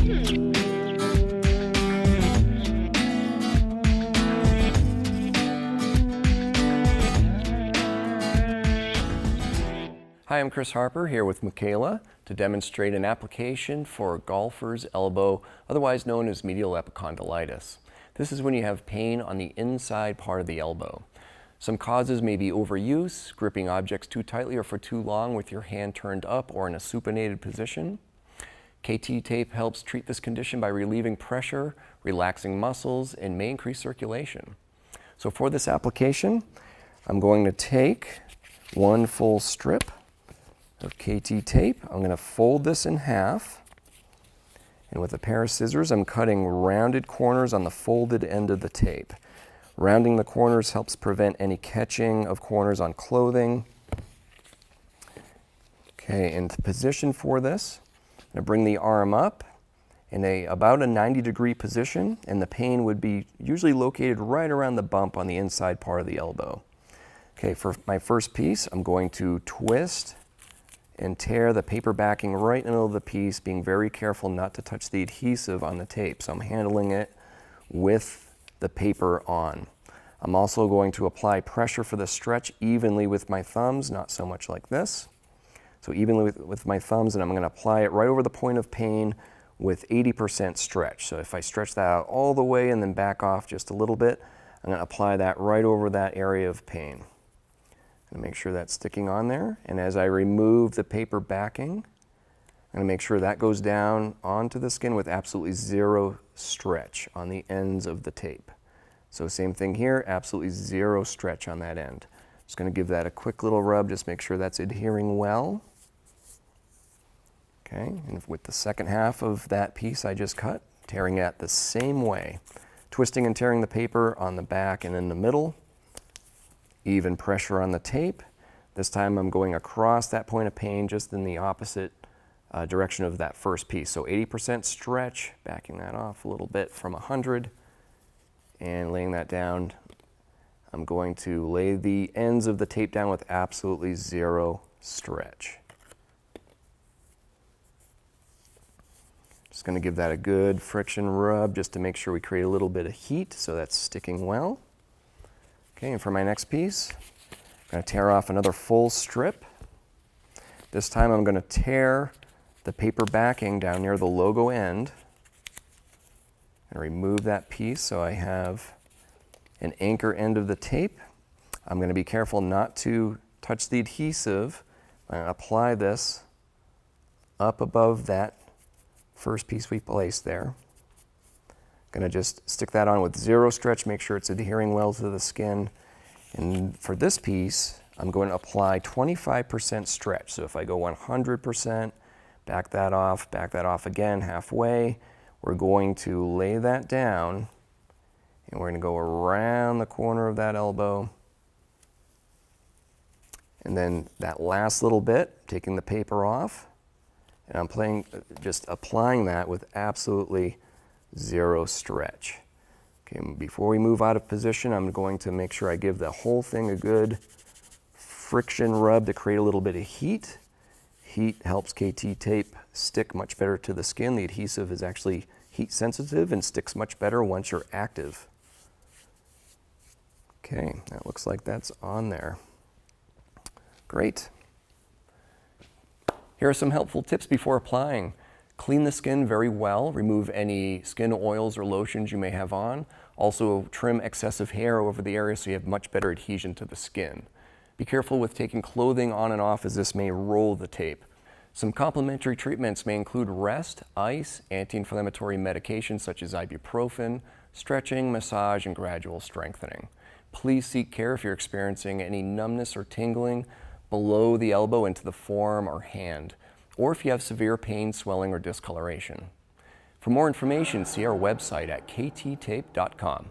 Hi, I'm Chris Harper here with Michaela to demonstrate an application for golfer's elbow, otherwise known as medial epicondylitis. This is when you have pain on the inside part of the elbow. Some causes may be overuse, gripping objects too tightly or for too long with your hand turned up or in a supinated position. KT tape helps treat this condition by relieving pressure, relaxing muscles, and may increase circulation. So for this application, I'm going to take one full strip of KT tape. I'm going to fold this in half, and with a pair of scissors I'm cutting rounded corners on the folded end of the tape. Rounding the corners helps prevent any catching of corners on clothing. Okay, and the position for this, I'm going to bring the arm up in about a 90-degree position, and the pain would be usually located right around the bump on the inside part of the elbow. Okay, for my first piece, I'm going to twist and tear the paper backing right in the middle of the piece, being very careful not to touch the adhesive on the tape. So I'm handling it with the paper on. I'm also going to apply pressure for the stretch evenly with my thumbs, not so much like this. So evenly with my thumbs, and I'm going to apply it right over the point of pain with 80% stretch. So if I stretch that out all the way and then back off just a little bit, I'm going to apply that right over that area of pain. And make sure that's sticking on there. And as I remove the paper backing, I'm going to make sure that goes down onto the skin with absolutely zero stretch on the ends of the tape. So same thing here, absolutely zero stretch on that end. Just going to give that a quick little rub, just make sure that's adhering well. Okay, and with the second half of that piece I just cut, tearing it the same way, twisting and tearing the paper on the back and in the middle. Even pressure on the tape. This time I'm going across that point of pain just in the opposite direction of that first piece. So 80% stretch, backing that off a little bit from 100 and laying that down. I'm going to lay the ends of the tape down with absolutely zero stretch. Just going to give that a good friction rub just to make sure we create a little bit of heat so that's sticking well. Okay, and for my next piece, I'm going to tear off another full strip. This time I'm going to tear the paper backing down near the logo end and remove that piece so I have an anchor end of the tape. I'm going to be careful not to touch the adhesive. I'm going to apply this up above that first piece we placed there. Going to just stick that on with zero stretch, make sure it's adhering well to the skin. And for this piece, I'm going to apply 25% stretch. So if I go 100%, back that off again halfway, we're going to lay that down and we're going to go around the corner of that elbow. And then that last little bit, taking the paper off, and I'm just applying that with absolutely zero stretch. Okay, before we move out of position, I'm going to make sure I give the whole thing a good friction rub to create a little bit of heat. Heat helps KT tape stick much better to the skin. The adhesive is actually heat sensitive and sticks much better once you're active. Okay, that looks like that's on there. Great. Here are some helpful tips before applying. Clean the skin very well, remove any skin oils or lotions you may have on. Also trim excessive hair over the area so you have much better adhesion to the skin. Be careful with taking clothing on and off as this may roll the tape. Some complementary treatments may include rest, ice, anti-inflammatory medications such as ibuprofen, stretching, massage, and gradual strengthening. Please seek care if you're experiencing any numbness or tingling below the elbow into the forearm or hand, or if you have severe pain, swelling, or discoloration. For more information, see our website at kttape.com.